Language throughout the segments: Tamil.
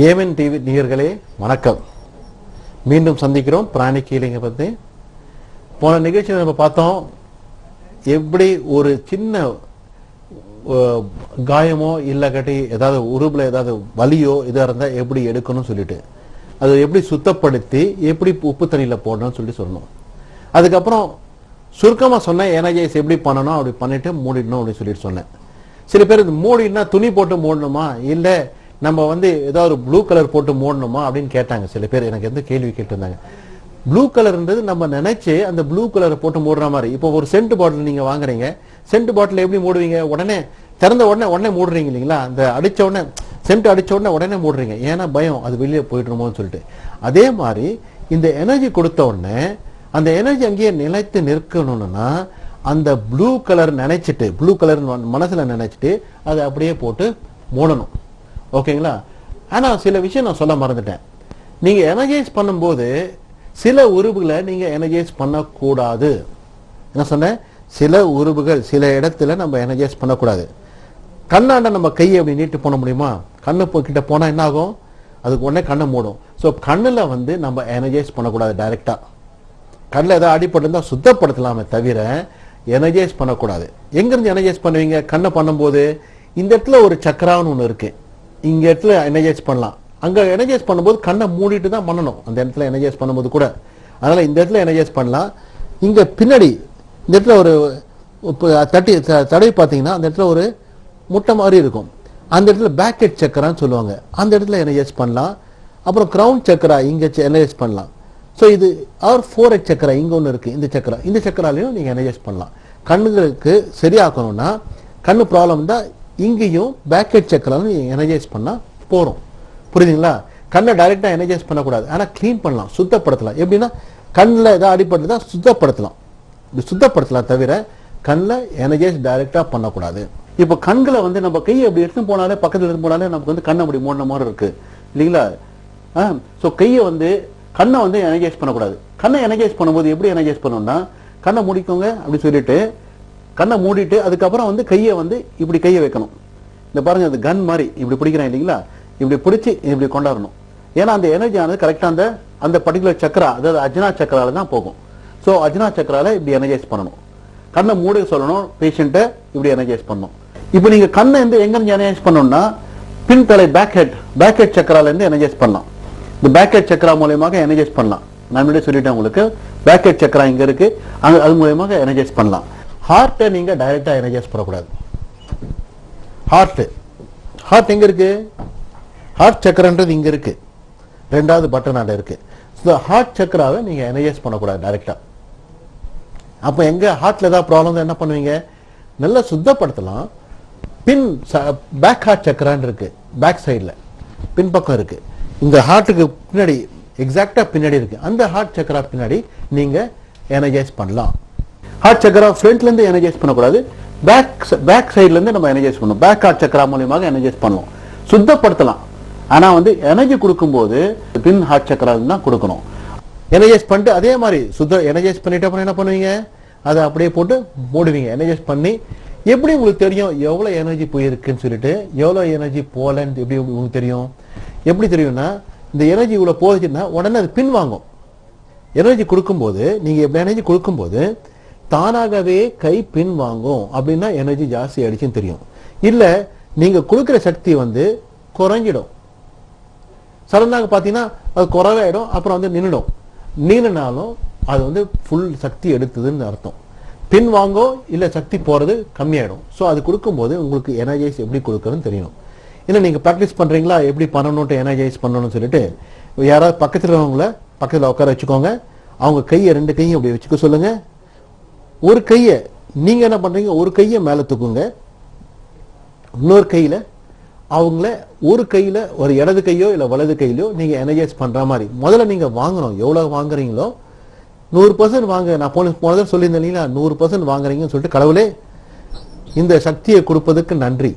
ஏமன் டிவி நேயர்களே வணக்கம். மீண்டும் சந்திக்கிறோம். பிராணிக் ஹீலிங்கை பற்றி போன நிகழ்ச்சியில் நம்ம பார்த்தோம், எப்படி ஒரு சின்ன காயமோ இல்லைக்காட்டி ஏதாவது உருவில் ஏதாவது வலியோ இதாக இருந்தால் எப்படி எடுக்கணும்னு சொல்லிட்டு அதை எப்படி சுத்தப்படுத்தி எப்படி உப்பு தண்ணியில் போடணும்னு சொல்லணும். அதுக்கப்புறம் சுருக்கமாக சொன்னேன், எனர்ஜைஸ் எப்படி பண்ணணும், அப்படி பண்ணிட்டு மூடிடணும் அப்படின்னு சொல்லிட்டு சொன்னேன். சில பேர் இது மூடினா துணி போட்டு மூடணுமா, இல்லை நம்ம ஏதாவது ப்ளூ கலர் போட்டு மூடணுமா அப்படின்னு கேட்டாங்க. சில பேர் எனக்கு எந்த கேள்வி கேட்டிருந்தாங்க. ப்ளூ கலர்ன்றது நம்ம நினைச்சு அந்த ப்ளூ கலரை போட்டு மூடுற மாதிரி. இப்போ ஒரு சென்ட் பாட்டில் நீங்க வாங்குறீங்க, சென்ட் பாட்டில் எப்படி மூடுவீங்க? உடனே திறந்த உடனே மூடுறீங்க இல்லைங்களா? அந்த அடிச்ச உடனே சென்ட் அடிச்ச உடனே மூடுறீங்க, ஏன்னா பயம் அது வெளியே போயிட்டுருமோன்னு சொல்லிட்டு. அதே மாதிரி இந்த எனர்ஜி கொடுத்த உடனே அந்த எனர்ஜி அங்கேயே நிலைத்து நிற்கணும்னா அந்த ப்ளூ கலர் நினைச்சிட்டு, ப்ளூ கலர் மனசுல நினைச்சிட்டு அதை அப்படியே போட்டு மூடணும். ஓகேங்களா? ஆனா சில விஷயம் நான் சொல்ல மறந்துட்டேன். நீங்க எனர்ஜைஸ் பண்ணும்போது சில உறுப்புகளை நீங்க எனர்ஜைஸ் பண்ணக்கூடாது. என்ன சொன்னேன்? சில உறுப்புகள் சில இடத்துல நம்ம எனர்ஜைஸ் பண்ணக்கூடாது. கண்ணாண்ட நம்ம கையை அப்படி நீட்டு போன முடியுமா? கண்ணு கிட்ட போனா என்ன ஆகும்? அதுக்கு உடனே கண்ணை மூடும். ஸோ கண்ணில் நம்ம எனர்ஜைஸ் பண்ணக்கூடாது. டைரக்டா கண்ணில் ஏதாவது அடிப்பட்டு இருந்தால் சுத்தப்படுத்தலாமே தவிர எனர்ஜைஸ் பண்ணக்கூடாது. எங்கிருந்து எனர்ஜைஸ் பண்ணுவீங்க? கண்ணை பண்ணும்போது இந்த இடத்துல ஒரு சக்கரான்னு ஒன்று இருக்கு, இங்க இடத்துல எனர்ஜைஸ் பண்ணலாம். அங்க எனர்ஜைஸ் பண்ணும்போது கண்ணை மூடிட்டு தான் பண்ணணும். அந்த இடத்துல எனர்ஜைஸ் பண்ணும்போது கூட அதனால இந்த இடத்துல எனர்ஜைஸ் பண்ணலாம். இங்க பின்னாடி இந்த இடத்துல ஒரு தடவை பார்த்தீங்கன்னா அந்த இடத்துல ஒரு முட்டை மாதிரி இருக்கும். அந்த இடத்துல பேக்கெட் சக்கரான்னு சொல்லுவாங்க. அந்த இடத்துல எனர்ஜைஸ் பண்ணலாம். அப்புறம் கிரவுண்ட் சக்கரா இங்க எனர்ஜைஸ் பண்ணலாம். ஸோ இது ஆர் 4H சக்கரா இங்க ஒன்று இருக்கு. இந்த சக்கராலையும் நீங்க எனர்ஜைஸ் பண்ணலாம். கண்ணுகளுக்கு சரியாக்கணும்னா, கண்ணு ப்ராப்ளம் தான், இங்கேயும் பேக்கெட் சக்கராலும் எனர்ஜைஸ் பண்ணா போறோம். புரியுதுங்களா? கண்ணை டைரக்டா எனர்ஜைஸ் பண்ணக்கூடாது, ஆனா கிளீன் பண்ணலாம், சுத்தப்படுத்தலாம். எப்படின்னா கண்ணில் ஏதாவது அடிப்பட்டு தான் சுத்தப்படுத்தலாம். சுத்தப்படுத்தலாம் தவிர கண்ணில் எனர்ஜைஸ் டைரக்டா பண்ணக்கூடாது. இப்போ கண்களை நம்ம கையை அப்படி எடுத்து போனாலே, பக்கத்துல இருந்து போனாலே நமக்கு கண்ணை அப்படி மூடின மாதிரி இருக்கு இல்லைங்களா? ஸோ கையை கண்ணை எனர்ஜைஸ் பண்ணக்கூடாது. கண்ணை எனர்ஜைஸ் பண்ணும்போது எப்படி எனர்ஜைஸ் பண்ணணும்னா, கண்ணை மூடிக்கோங்க அப்படி சொல்லிட்டு கண்ணை மூடிட்டு அதுக்கப்புறம் கையை இப்படி கையை வைக்கணும். இந்த பாருங்க, அது கன் மாதிரி இப்படி பிடிக்கிறேன் இல்லைங்களா? இப்படி பிடிச்சி இப்படி கொண்டாடணும். ஏன்னா அந்த எனர்ஜி ஆனது கரெக்டா அந்த பர்டிகுலர் சக்கரா, அதாவது அஜ்னா சக்கரால தான் போகும். ஸோ அஜ்னா சக்கரால இப்படி எனர்ஜைஸ் பண்ணணும். கண்ணை மூடி சொல்லணும் பேஷண்ட்டை, இப்படி எனர்ஜைஸ் பண்ணணும். இப்போ நீங்க கண்ணை எங்க இருந்து எனர்ஜைஸ் பண்ணணும்னா, பின் தலை பேக் ஹெட் சக்கரால இருந்து எனர்ஜைஸ் பண்ணலாம். இந்த பேக் ஹெட் சக்கரா மூலயமாக எனர்ஜைஸ் பண்ணலாம். நான் முன்னாடி சொல்லிட்டேன் உங்களுக்கு, பேக் ஹெட் சக்கரா இங்க இருக்கு, அது மூலயமாக எனர்ஜைஸ் பண்ணலாம். ஹார்ட்டை நீங்க டைரக்டா எனர்ஜைஸ் பண்ணக்கூடாது. ஹார்ட் எங்க இருக்கு? ஹார்ட் சக்கரன்றது இங்க இருக்கு, ரெண்டாவது பட்டனால இருக்கு. ஹார்ட் சக்கராவை நீங்க எனர்ஜைஸ் பண்ணக்கூடாது டைரக்டா. அப்ப எங்க ஹார்ட்ல ஏதாவது ப்ராப்ளம் என்ன பண்ணுவீங்க? நல்லா சுத்தப்படுத்தலாம். பின் பேக் ஹார்ட் சக்கரான் இருக்கு, பேக் சைட்ல பின்பக்கம் இருக்கு. இந்த ஹார்ட்டுக்கு பின்னாடி எக்ஸாக்டா பின்னாடி இருக்கு. அந்த ஹார்ட் சக்கரா பின்னாடி நீங்க எனர்ஜைஸ் பண்ணலாம். ஹார்ட் சக்கரா ஃப்ரண்ட்ல இருந்து எனர்ஜைஸ் பண்ணக்கூடாது, பேக் சைட்ல இருந்து நம்ம எனர்ஜைஸ் பண்ணணும். பேக் ஹார்ட் சக்கரா மூலமாக எனர்ஜைஸ் பண்ணணும், சுத்தப்படுத்தலாம். ஆனா எனர்ஜி கொடுக்கும்போது பின் ஹார்ட் சக்கரா தான் கொடுக்கணும். எனர்ஜைஸ் பண்ணிட்டு அதே மாதிரி எனர்ஜைஸ் பண்ணிட்டு அப்புறம் என்ன பண்ணுவீங்க? அதை அப்படியே போட்டு மூடுவீங்க. எனர்ஜைஸ் பண்ணி எப்படி உங்களுக்கு தெரியும் எவ்வளவு எனர்ஜி போயிருக்குன்னு சொல்லிட்டு, எவ்வளவு எனர்ஜி போலன்னு எப்படி உங்களுக்கு தெரியும்? எப்படி தெரியும்னா, இந்த எனர்ஜி இவ்வளவு போச்சுன்னா உடனே அது பின் வாங்கும். எனர்ஜி கொடுக்கும்போது, நீங்க எனர்ஜி கொடுக்கும்போது தானாகவே கை பின் வாங்கும். அப்படின்னா எனர்ஜி ஜாஸ்தி ஆயிடுச்சுன்னு தெரியும். இல்ல நீங்க கொடுக்கிற சக்தி குறைஞ்சிடும். சடனாக பாத்தீங்கன்னா அது குறைவாயிடும், அப்புறம் நின்றுடும். நின்றுனாலும் அது ஃபுல் சக்தி எடுத்ததுன்னு அர்த்தம். பின் வாங்கோ இல்ல சக்தி போறது கம்மியாயிடும். ஸோ அது கொடுக்கும்போது உங்களுக்கு எனர்ஜைஸ் எப்படி கொடுக்கறதுன்னு தெரியணும். இல்லை நீங்க ப்ராக்டிஸ் பண்றீங்களா எப்படி பண்ணணும்ட்டு எனர்ஜைஸ் பண்ணணும்னு சொல்லிட்டு, யாராவது பக்கத்துல இருக்கவங்கள பக்கத்துல உட்கார வச்சுக்கோங்க. அவங்க கையை ரெண்டு கையும் அப்படி வச்சுக்க சொல்லுங்க. ஒரு கையை நீங்க என்ன பண்றீங்க? ஒரு கையை மேல தூக்குங்க. இன்னொரு கையில அவங்கள ஒரு கையில ஒரு இடது கையோ இல்ல வலது கையிலோ நீங்க எனர்ஜைஸ் பண்ற மாதிரி முதல்ல நீங்க வாங்கணும். எவ்வளவு வாங்குறீங்களோ 100% வாங்க. நான் முதல்ல சொல்லியிருந்தேன் இல்லைங்களா, 100% வாங்குறீங்கன்னு சொல்லிட்டு, கடவுளே இந்த சக்தியை கொடுப்பதற்கு நன்றி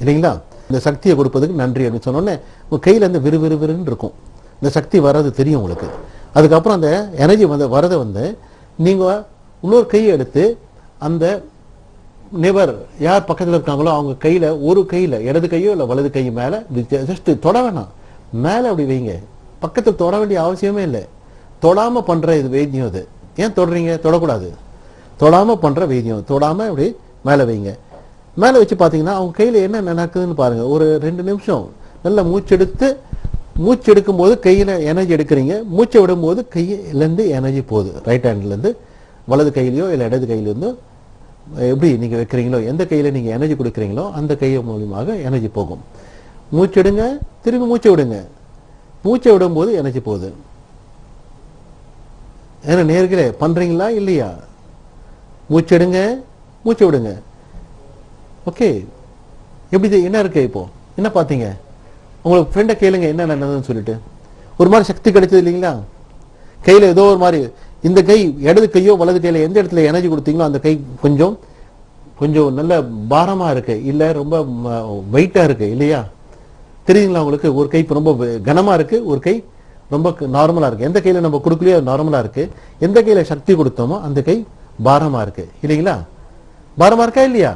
இல்லைங்களா, இந்த சக்தியை கொடுப்பதுக்கு நன்றி அப்படின்னு சொன்னோடனே உங்க கையில விறுவிறுன்னு இருக்கும். இந்த சக்தி வர்றது தெரியும் உங்களுக்கு. அதுக்கப்புறம் அந்த எனர்ஜி வரதை நீங்க இன்னொரு கையை எடுத்து அந்த நெவர் யார் பக்கத்தில் இருக்காங்களோ அவங்க கையில ஒரு கையில இடது கையோ இல்லை வலது கை மேல ஜஸ்ட் தொட வேணாம், மேலே அப்படி வைங்க. பக்கத்தில் தொட வேண்டிய அவசியமே இல்லை. தொடாமல் பண்ணுற இது வைத்தியம். அது ஏன் தொடுறீங்க? தொடக்கூடாது. தொடாமல் பண்ணுற வைத்தியம். தொடாமல் அப்படி மேலே வைங்க. மேலே வச்சு பார்த்தீங்கன்னா அவங்க கையில் என்ன நடக்குதுன்னு பாருங்கள். ஒரு 2 நிமிஷம் நல்லா மூச்சு எடுக்கும்போது கையில் எனர்ஜி எடுக்கிறீங்க. மூச்சை விடும்போது கையிலேருந்து எனர்ஜி போகுது. ரைட் ஹேண்ட்லேருந்து வலது கையிலையோ இல்லை இடது கையிலேருந்தோ எப்படி நீங்கள் வைக்கிறீங்களோ, எந்த கையில் நீங்கள் எனர்ஜி கொடுக்குறீங்களோ அந்த கை மூலியமாக எனர்ஜி போகும். மூச்சு எடுங்க, திரும்பி மூச்சை விடுங்க. மூச்சை விடும்போது எனர்ஜி போகுது. ஏன்னா நேர்களே பண்ணுறீங்களா இல்லையா? மூச்சு எடுங்க, மூச்சை விடுங்க. ஓகே, எப்படி என்ன இருக்கு? இப்போ என்ன பார்த்தீங்க? உங்களுக்கு ஃப்ரெண்டை கேளுங்க என்ன நடந்ததுன்னு சொல்லிட்டு. ஒரு மாதிரி சக்தி கிடைச்சது இல்லைங்களா? கையில் ஏதோ ஒரு மாதிரி, இந்த கை இடது கையோ வலது கையில் எந்த இடத்துல எனர்ஜி கொடுத்தீங்களோ அந்த கை கொஞ்சம் கொஞ்சம் நல்ல பாரமாக இருக்கு, இல்லை ரொம்ப வெயிட்டாக இருக்கு இல்லையா? தெரியுங்களா உங்களுக்கு? ஒரு கை ரொம்ப கனமாக இருக்கு, ஒரு கை ரொம்ப நார்மலாக இருக்கு. எந்த கையில் நம்ம கொடுக்கலையோ நார்மலாக இருக்கு, எந்த கையில் சக்தி கொடுத்தோமோ அந்த கை பாரமாக இருக்கு இல்லைங்களா? பாரமாக இருக்கா இல்லையா?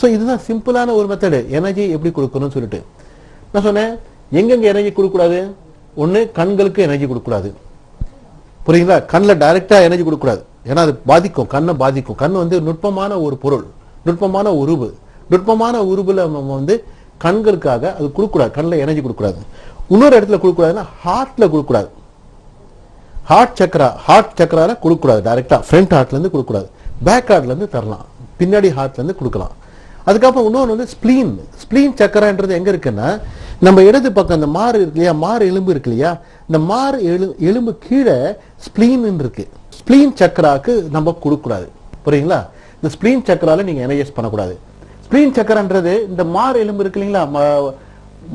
ஸோ இதுதான் சிம்பிளான ஒரு மெத்தடு, எனர்ஜி எப்படி கொடுக்கணும்னு சொல்லிட்டு. நான் சொன்னேன் எங்கெங்க எனர்ஜி கொடுக்கக்கூடாது. ஒன்று, கண்களுக்கு எனர்ஜி கொடுக்கக்கூடாது. புரியுங்களா? கண்ணில் டைரக்டா எனர்ஜி கொடுக்கக்கூடாது. ஏன்னா அது பாதிக்கும், கண்ணை பாதிக்கும். கண் வந்து நுட்பமான ஒரு பொருள், நுட்பமான உருவு. நுட்பமான உருவுல நம்ம வந்து கண்களுக்காக அது கொடுக்கக்கூடாது. கண்ணில் எனர்ஜி கொடுக்கக்கூடாது. இன்னொரு இடத்துல கொடுக்கக்கூடாதுன்னா ஹார்ட்ல கொடுக்கக்கூடாது. ஹார்ட் சக்கரால கொடுக்கக்கூடாது. டைரக்டா ஃப்ரண்ட் ஹார்ட்ல இருந்து கொடுக்கக்கூடாது. பேக் ஹார்ட்ல இருந்து தரலாம், பின்னாடி ஹார்ட்ல இருந்து கொடுக்கலாம். அதுக்கப்புறம் இன்னொன்று வந்து ஸ்பிளீன் சக்கரான்றது எங்க இருக்குன்னா, நம்ம இடது பக்கம் இந்த மாறு இருக்கு இல்லையா, மாறு எலும்பு இருக்கு இல்லையா, இந்த மாறு எலும்பு கீழே ஸ்பிளீன் இருக்கு. ஸ்பிளீன் சக்கராக்கு நம்ம கொடுக்கக்கூடாது. புரியுங்களா? இந்த ஸ்பிளீன் சக்கரால நீங்க எனர்ஜைஸ் பண்ணக்கூடாது. ஸ்பிளீன் சக்கரன்றது இந்த மாறு எலும்பு இருக்கு இல்லைங்களா,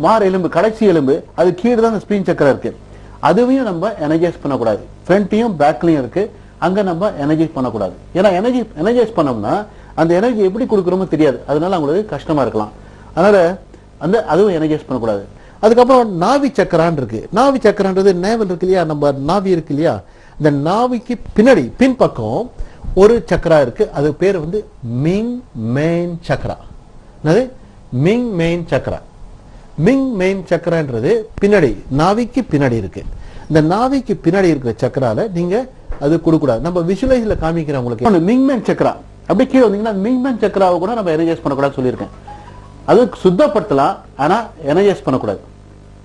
மாறு எலும்பு கடைசி எலும்பு, அது கீழே தான் ஸ்பிளீன் சக்கரம் இருக்கு. அதுவையும் நம்ம எனர்ஜைஸ் பண்ணக்கூடாது. ஃப்ரண்ட்லையும் பேக்லையும் இருக்கு, அங்க நம்ம எனர்ஜைஸ் பண்ணக்கூடாது. ஏன்னா எனர்ஜைஸ் பண்ணோம்னா அந்த எனர்ஜி எப்படி கொடுக்குறோமோ தெரியாது, அதனால அவங்களுக்கு கஷ்டமா இருக்கலாம். அதனால அதுவும் எனர்ஜைஸ் பண்ணக்கூடாது. அதுக்கப்புறம் நாவி சக்கரான் இருக்கு. நாவி சக்கரான்றது நேவல் இருக்கு இல்லையா, நம்ம நாவி இருக்கு இல்லையா, இந்த நாவிக்கு பின்னாடி பின்பக்கம் ஒரு சக்கரா இருக்கு. அது பேர் வந்து மிங் மெயின் சக்கரா. மிங் மெயின் சக்கரா. மிங் மெயின் சக்கரான்றது பின்னாடி, நாவிக்கு பின்னாடி இருக்கு. இந்த நாவிக்கு பின்னாடி இருக்கிற சக்கரால நீங்க அது கொடுக்கூடாது. நம்ம விஷுவலைஸ்ல காமிக்கிறேன் உங்களுக்கு. மிங் மெயின் சக்கரா அப்படி கீழே வந்தீங்கன்னா மிங் மெயின் சக்கராவை கூட நம்ம எனர்ஜைஸ் பண்ணக்கூடாது சொல்லியிருக்கேன். அது சுத்தப்படுத்தலாம், ஆனா எனர்ஜைஸ் பண்ணக்கூடாது.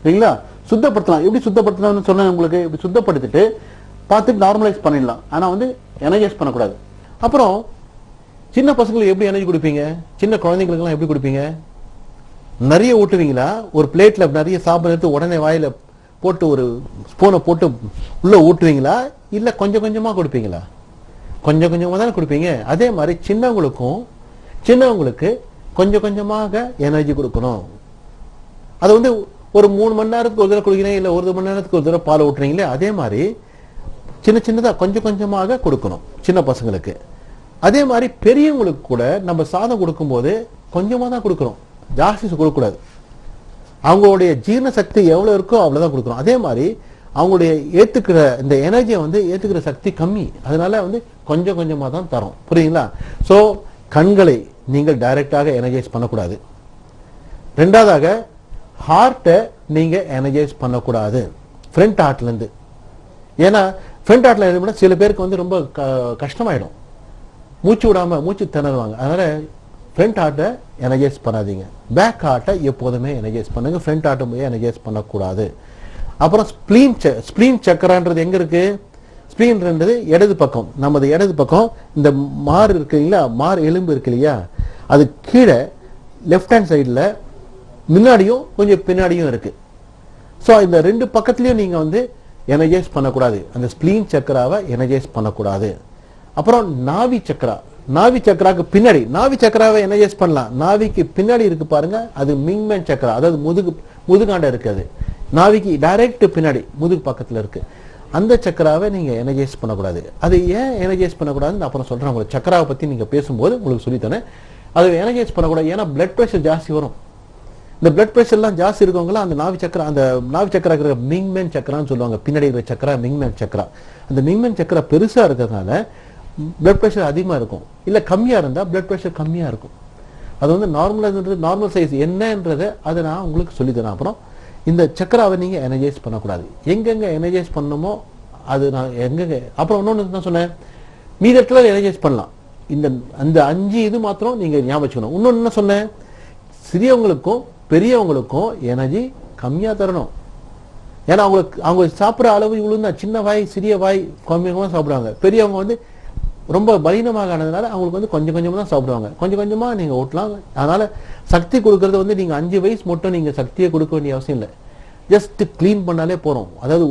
சரிங்களா? சுத்தப்படுத்தலாம். எப்படி சுத்தப்படுத்தலாம்னு சொன்னேன் உங்களுக்கு. இப்படி சுத்தப்படுத்திட்டு பார்த்துட்டு நார்மலைஸ் பண்ணிடலாம், ஆனா வந்து எனர்ஜைஸ் பண்ணக்கூடாது. அப்புறம் சின்ன பசங்களுக்கு எப்படி எனர்ஜி கொடுப்பீங்க? சின்ன குழந்தைங்களுக்குலாம் எப்படி கொடுப்பீங்க? நிறைய ஊட்டுவீங்களா? ஒரு பிளேட்ல நிறைய சாப்பாடு எடுத்து உடனே வாயில போட்டு ஒரு ஸ்பூனை போட்டு உள்ள ஊட்டுவீங்களா, இல்ல கொஞ்சம் கொஞ்சமா கொடுப்பீங்களா? கொஞ்சம் கொஞ்சமா தானே கொடுப்பீங்க. அதே மாதிரி சின்னவங்களுக்கு கொஞ்சம் கொஞ்சமாக எனர்ஜி கொடுக்கணும். அது வந்து ஒரு 3 மணி நேரத்துக்கு ஒரு தடவை குடிக்கிறீங்க, இல்ல 1 மணி நேரத்துக்கு ஒரு தடவை பால் ஊட்டுறீங்களே, அதே மாதிரி சின்னதா கொஞ்சம் கொஞ்சமாக கொடுக்கணும் சின்ன பசங்களுக்கு. அதே மாதிரி பெரியவங்களுக்கு கூட நம்ம சாதம் கொடுக்கும்போது கொஞ்சமா தான் கொடுக்கணும், ஜாஸ்தி கொடுக்கக்கூடாது. அவங்களுடைய ஜீரண சக்தி எவ்வளவு இருக்கோ அவ்வளவுதான் கொடுக்கணும். அதே மாதிரி அவங்களுடைய ஏத்துக்கிற இந்த எனர்ஜியை வந்து ஏத்துக்கிற சக்தி கம்மி, அதனால வந்து கொஞ்சம் கொஞ்சமா தான் தரும். புரியுங்களா? சோ கண்களை நீங்கள் டைரக்டாக எனர்ஜைஸ் பண்ணக்கூடாது. ரெண்டாவதாக ஹார்ட்டை நீங்க எனர்ஜைஸ் பண்ணக்கூடாது ஃப்ரண்ட் ஹார்ட்ல இருந்து. ஏன்னா ஃப்ரண்ட் ஹார்ட்ல எழுதினா சில பேருக்கு வந்து ரொம்ப கஷ்டமாயிடும், மூச்சு விடாம மூச்சு திணறுவாங்க. அதனால ஃப்ரண்ட் ஹார்ட்டை எனர்ஜைஸ் பண்ணாதீங்க. பேக் ஹார்ட்டை எப்போதுமே எனர்ஜைஸ் பண்ணுங்க, ஃப்ரண்ட் ஹார்ட்டை எனர்ஜைஸ் பண்ணக்கூடாது. அப்புறம் ஸ்பிளீன் சக்கரான்றது எங்க இருக்கு? ஸ்பிளீன்ன்றது இடது பக்கம், நமது இடது பக்கம் இந்த மாறு இருக்கு இல்லையா, மாறு எலும்பு இருக்கு இல்லையா, அது கீழே லெஃப்ட் ஹேண்ட் சைடில் முன்னாடியும் கொஞ்சம் பின்னாடியும் இருக்கு. ஸோ இந்த 2 பக்கத்துலையும் நீங்க வந்து எனர்ஜைஸ் பண்ணக்கூடாது, அந்த ஸ்பிளீன் சக்கராவை எனர்ஜைஸ் பண்ணக்கூடாது. அப்புறம் நாவி சக்கராக்கு பின்னாடி, நாவி சக்கராவை எனர்ஜைஸ் பண்ணலாம். நாவிக்கு பின்னாடி இருக்கு பாருங்க, அது மிங்மென் சக்கரா, அதாவது முதுகாண்ட இருக்கு. அது நாவிக்கு டைரக்ட் பின்னாடி முதுகு பக்கத்துல இருக்கு. அந்த சக்கராவை நீங்க எனர்ஜைஸ் பண்ணக்கூடாது. அது ஏன் எனர்ஜைஸ் பண்ணக்கூடாதுன்னு அப்புறம் சொல்றேன் உங்களுக்கு. சக்கராவை பத்தி நீங்க பேசும்போது உங்களுக்கு சொல்லித்தரேன். அது எனர்ஜைஸ் பண்ணக்கூடாது, ஏன்னா பிளட் ப்ரெஷர் ஜாஸ்தி வரும். இந்த பிளட் ப்ரெஷர்லாம் ஜாஸ்தி இருக்கவங்களாம் அந்த நாவி சக்கரா இருக்கிற மிங்மென் சக்கரான்னு சொல்லுவாங்க. பின்னாடி இருக்கிற சக்கரா மிங்மென் சக்கரா. அந்த மிங்மென் சக்கரா பெருசா இருக்கிறதுனால பிளட் ப்ரெஷர் அதிகமா இருக்கும். இல்ல கம்மியா இருந்தா பிளட் ப்ரெஷர் கம்மியா இருக்கும். அது வந்து நார்மல் சைஸ் என்னன்றதை அதை நான் உங்களுக்கு சொல்லித்தரேன். அப்புறம் இந்த சக்கராவை நீங்க எனர்ஜைஸ் பண்ணக்கூடாது. எங்கெங்க எனர்ஜைஸ் பண்ணணுமோ அது நான் எங்கெங்க. அப்புறம் இன்னொன்று என்ன சொன்னேன், மீதி இடத்துல எனர்ஜைஸ் பண்ணலாம். இந்த அந்த 5 இது மாத்திரம் நீங்க ஞாபகம் வச்சுக்கணும். இன்னொன்று என்ன சொன்னேன், சிறியவங்களுக்கும் பெரியவங்களுக்கும் எனர்ஜி கம்மியா தரணும். ஏன்னா அவங்க சாப்பிட்ற அளவு இவ்வளவு தான், சின்ன வாய் சிறிய வாய் கம்மியாக சாப்பிடுவாங்க. பெரியவங்க வந்து ரொம்ப பலீனமாக ஆனதுனால அவங்களுக்கு வந்து கொஞ்சம் கொஞ்சமா தான் சாப்பிடுவாங்க. கொஞ்சம் கொஞ்சமா நீங்க ஓட்டலாம். அதனால சக்தி கொடுக்கறது வந்து நீங்க 5 வயசு மட்டும் நீங்க சக்தியை கொடுக்க வேண்டிய அவசியம் இல்லை. ஜஸ்ட் கிளீன் பண்ணாலே போறோம். அதாவது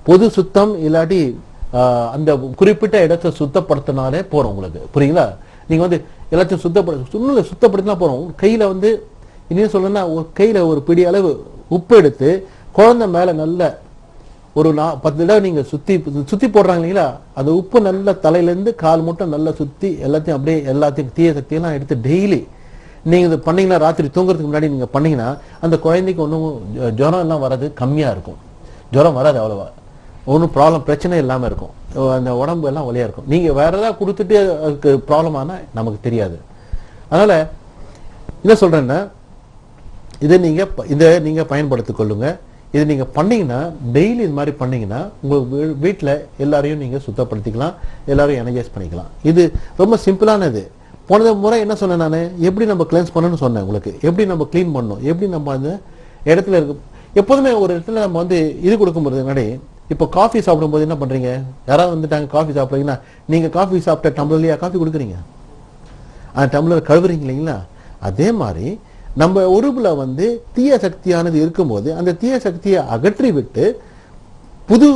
பொது சுத்தம் இல்லாட்டி அந்த குறிப்பிட்ட இடத்தை சுத்தப்படுத்தினாலே போறோம் உங்களுக்கு. புரியுங்களா? நீங்க வந்து எல்லாத்தையும் சுத்தப்படுத்தினா போறோம். கையில வந்து இன்னும் சொல்லணும்னா கையில ஒரு பிடி அளவு உப்பு எடுத்து குழந்தை மேல நல்ல ஒரு 10 தடவை நீங்க சுத்தி போடுறாங்க இல்லைங்களா, அந்த உப்பு நல்ல தலையிலேருந்து கால் மட்டும் நல்லா சுத்தி எல்லாத்தையும் அப்படியே எல்லாத்தையும் தீய சக்தியெல்லாம் எடுத்து டெய்லி நீங்க இது பண்ணீங்கன்னா, ராத்திரி தூங்குறதுக்கு முன்னாடி நீங்க பண்ணீங்கன்னா அந்த குழந்தைக்கு ஒன்றும் ஜுரம் எல்லாம் வராது, கம்மியா இருக்கும். ஜுரம் வராது அவ்வளவா, ஒன்றும் ப்ராப்ளம் பிரச்சனை இல்லாம இருக்கும். அந்த உடம்பு எல்லாம் வலியா இருக்கும். நீங்க வேற ஏதாவது கொடுத்துட்டு அதுக்கு ப்ராப்ளம் ஆனா நமக்கு தெரியாது. அதனால என்ன சொல்றேன்னா, இதை நீங்க பயன்படுத்திக் கொள்ளுங்க. இது நீங்க பண்ணீங்கன்னா, டெய்லி இது மாதிரி பண்ணீங்கன்னா உங்க வீட்டில் எல்லாரையும் நீங்க சுத்தப்படுத்திக்கலாம், எல்லாரும் எனர்ஜைஸ் பண்ணிக்கலாம். இது ரொம்ப சிம்பிளானது. போன முறை என்ன சொன்னேன் நான், எப்படி நம்ம கிளீன்ஸ் பண்ணணும்னு சொன்னேன் உங்களுக்கு. எப்படி நம்ம கிளீன் பண்ணணும், எப்படி நம்ம அந்த இடத்துல இருக்கு. எப்போதுமே ஒரு இடத்துல நம்ம வந்து இது கொடுக்கும்போது முன்னாடி, இப்போ காஃபி சாப்பிடும்போது என்ன பண்றீங்க, யாராவது வந்துட்டாங்க காஃபி சாப்பிட்றீங்கன்னா, நீங்க காஃபி சாப்பிட்ட டம்ளர்லயா காஃபி கொடுக்குறீங்க, அந்த டம்ளர் கழுவுறீங்க இல்லைங்களா? அதே மாதிரி நம்ம உறுப்புல வந்து தீய சக்தியானது இருக்கும்போது அந்த தீய சக்தியை அகற்றி விட்டு புது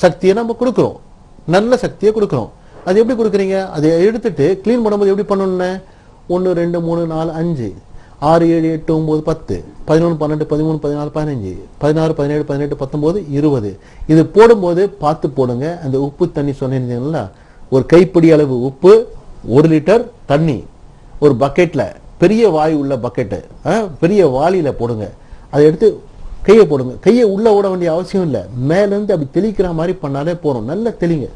சக்தியை நம்ம கொடுக்கிறோம், நல்ல சக்தியை கொடுக்கிறோம். அது எப்படி கொடுக்குறீங்க, அதை எடுத்துட்டு கிளீன் பண்ணும்போது எப்படி பண்ணணும்னு 1 2 3 4 5 6 7 8 9 10 11 12 13 14 15 16 17 18 19 20 இது போடும்போது பார்த்து போடுங்க. அந்த உப்பு தண்ணி சொன்னீங்களா, ஒரு கைப்பிடி அளவு உப்பு, 1 லிட்டர் தண்ணி ஒரு பக்கெட்ல, பெரிய வாய் உள்ள பக்கெட்டு, பெரிய வாளியில போடுங்க. அதை எடுத்து கையை போடுங்க. கையை உள்ள விட வேண்டிய அவசியம் இல்லை, மேலேருந்து அப்படி தெளிக்கிற மாதிரி பண்ணாலே போறோம். நல்லா தெளிங்க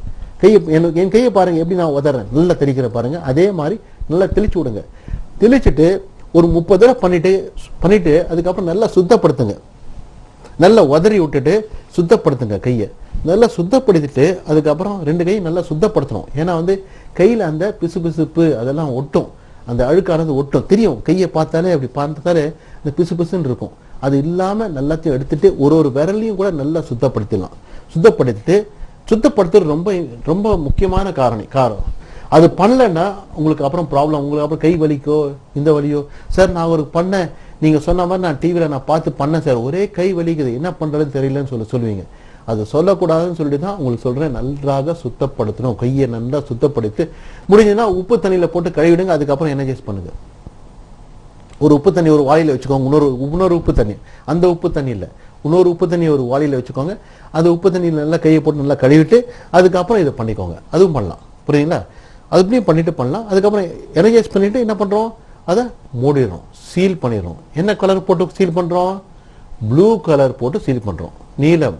கையை. என் கையை பாருங்க எப்படி நான் உதறேன், நல்லா தெளிக்கிற பாருங்க. அதே மாதிரி நல்லா தெளிச்சு விடுங்க. தெளிச்சுட்டு ஒரு 30 தடவை பண்ணிட்டு அதுக்கப்புறம் நல்லா சுத்தப்படுத்துங்க. நல்லா உதறி விட்டுட்டு சுத்தப்படுத்துங்க கையை. நல்லா சுத்தப்படுத்திட்டு அதுக்கப்புறம் 2 கையும் நல்லா சுத்தப்படுத்தணும். ஏன்னா வந்து கையில அந்த பிசுபிசுப்பு அதெல்லாம் ஒட்டும், அந்த அழுக்கானது ஒட்டும் தெரியும். கையை பார்த்தாலே அப்படி பார்த்தாலே அந்த பிசு பிசுன்னு இருக்கும். அது இல்லாம எல்லாத்தையும் எடுத்துட்டு ஒரு விரலையும் கூட நல்லா சுத்தப்படுத்திடலாம். சுத்தப்படுத்துறது ரொம்ப ரொம்ப முக்கியமான காரணம். அது பண்ணலன்னா உங்களுக்கு அப்புறம் ப்ராப்ளம். உங்களுக்கு அப்புறம் கை வலிக்கோ இந்த வலியோ, சார் நான் ஒரு பண்ணேன், நீங்க சொன்ன மாதிரி நான் டிவியில நான் பார்த்து பண்ணேன் சார், ஒரே கை வலிக்குது, என்ன பண்றதுன்னு தெரியலன்னு சொல்லுவீங்க. அது சொல்லக்கூடாதுன்னு சொல்லிட்டு தான் உங்களுக்கு சொல்றேன். நன்றாக சுத்தப்படுத்தணும். கையை நல்லா சுத்தப்படுத்தி முடிஞ்சதுன்னா உப்பு தண்ணியில போட்டு கழுவிடுங்க. அதுக்கப்புறம் எனர்ஜைஸ் பண்ணுங்க. ஒரு உப்பு தண்ணி ஒரு வாளியில வச்சுக்கோங்க. இன்னொரு உப்பு தண்ணி, அந்த உப்பு தண்ணி இல்லை, இன்னொரு உப்பு தண்ணி ஒரு வாளியில வச்சுக்கோங்க. அந்த உப்பு தண்ணியில் நல்லா கையை போட்டு நல்லா கழுவிட்டு அதுக்கப்புறம் இதை பண்ணிக்கோங்க. அதுவும் பண்ணலாம். புரியுதுங்களா? அது இப்படியும் பண்ணிட்டு பண்ணலாம். அதுக்கப்புறம் எனர்ஜைஸ் பண்ணிட்டு என்ன பண்றோம், அதை மூடிடுறோம், சீல் பண்ணிடுறோம். என்ன கலர் போட்டு சீல் பண்றோம், ப்ளூ கலர் போட்டு சீல் பண்றோம். நீலம்,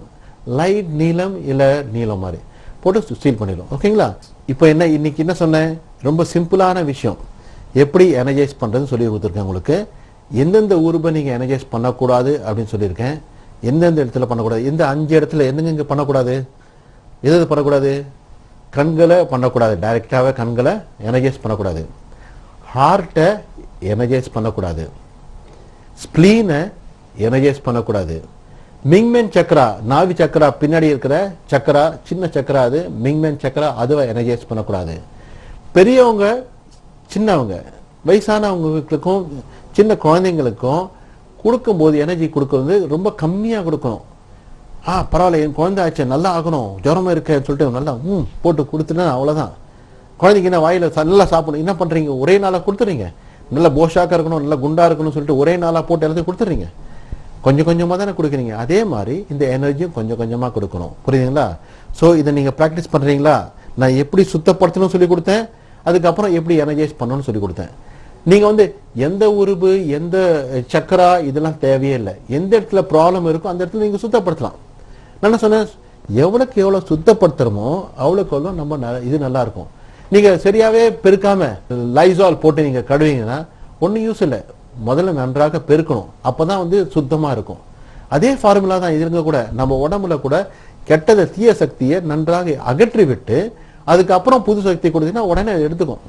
லைட் நீலம் இல்ல நீலம் மாதிரி போட்டு சீல் பண்ணிடுவோம். ஓகேங்களா? இப்போ இன்னைக்கு என்ன சொன்னேன், ரொம்ப சிம்பிளான விஷயம். எப்படி எனர்ஜைஸ் பண்றதுன்னு சொல்லி கொடுத்துருக்கேன் உங்களுக்கு. எந்தெந்த உறுப்பை நீங்க எனர்ஜைஸ் பண்ணக்கூடாது அப்படின்னு சொல்லியிருக்கேன். எந்தெந்த இடத்துல பண்ணக்கூடாது, இந்த 5 இடத்துல எந்தெங்க பண்ணக்கூடாது, எது பண்ணக்கூடாது, கண்களை பண்ணக்கூடாது, டைரக்டாவே கண்களை எனர்ஜைஸ் பண்ணக்கூடாது, ஹார்ட்டை எனர்ஜைஸ் பண்ணக்கூடாது, ஸ்பிளீனை எனர்ஜைஸ் பண்ணக்கூடாது, மிங்மேன் சக்கரா நாவி சக்கரா பின்னாடி இருக்கிற சக்கரா, சின்ன சக்கரா, அது மிங்மேன் சக்கரா, அதுவை எனர்ஜைஸ் பண்ணக்கூடாது. பெரியவங்க சின்னவங்க வயசானவங்களுக்கும் சின்ன குழந்தைங்களுக்கும் கொடுக்கும்போது எனர்ஜி கொடுக்கறது ரொம்ப கம்மியா கொடுக்கணும். பரவாயில்ல, என் குழந்தை ஆச்சு, நல்லா ஆகணும், ஜுரமா இருக்கேன்னு சொல்லிட்டு நல்லா போட்டு கொடுத்துட்டா அவ்வளவுதான். குழந்தைக்கு என்ன வாயில நல்லா சாப்பிடணும், என்ன பண்றீங்க, ஒரே நாளா கொடுத்துறீங்க. நல்லா போஷாக்கா இருக்கணும், நல்லா குண்டா இருக்கணும்னு சொல்லிட்டு ஒரே நாளா போட்டு எல்லாத்தையும் கொடுத்துறீங்க. கொஞ்சம் கொஞ்சமா தானே கொடுக்குறீங்க. அதே மாதிரி இந்த எனர்ஜியும் கொஞ்சம் கொஞ்சமா கொடுக்கணும். புரியுதுங்களா? ஸோ இதை நீங்க ப்ராக்டிஸ் பண்றீங்களா? நான் எப்படி சுத்தப்படுத்தணும் சொல்லி கொடுத்தேன், அதுக்கப்புறம் எப்படி எனர்ஜைஸ் பண்ணணும்னு சொல்லி கொடுத்தேன். நீங்க வந்து எந்த உறுப்பு எந்த சக்கரா இதெல்லாம் தேவையே இல்லை. எந்த இடத்துல ப்ராப்ளம் இருக்கோ அந்த இடத்துல நீங்க சுத்தப்படுத்தலாம். நான் என்ன சொன்னேன், எவ்வளவுக்கு எவ்வளவு சுத்தப்படுத்துறோமோ அவ்வளவுக்கு எவ்வளோ நம்ம இது நல்லா இருக்கும். நீங்க சரியாவே பெருக்காம லைசால் போட்டு நீங்க கழுவீங்கன்னா ஒன்றும் யூஸ் இல்லை. முதல்ல நன்றாக பெருக்கணும். அப்பதான் வந்து சுத்தமா இருக்கும். அதே ஃபார்முலா தான் இதுங்க கூட. நம்ம உடம்புல கூட கெட்டத தீய சக்தியை நன்றாக அகற்றி விட்டு அதுக்கப்புறம் புது சக்தி கொடுத்தீங்கன்னா உடனே எடுத்துக்கும்.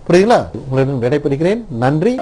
புரியுதுங்களா? உங்களிடம் விடைபெறுகிறேன். நன்றி.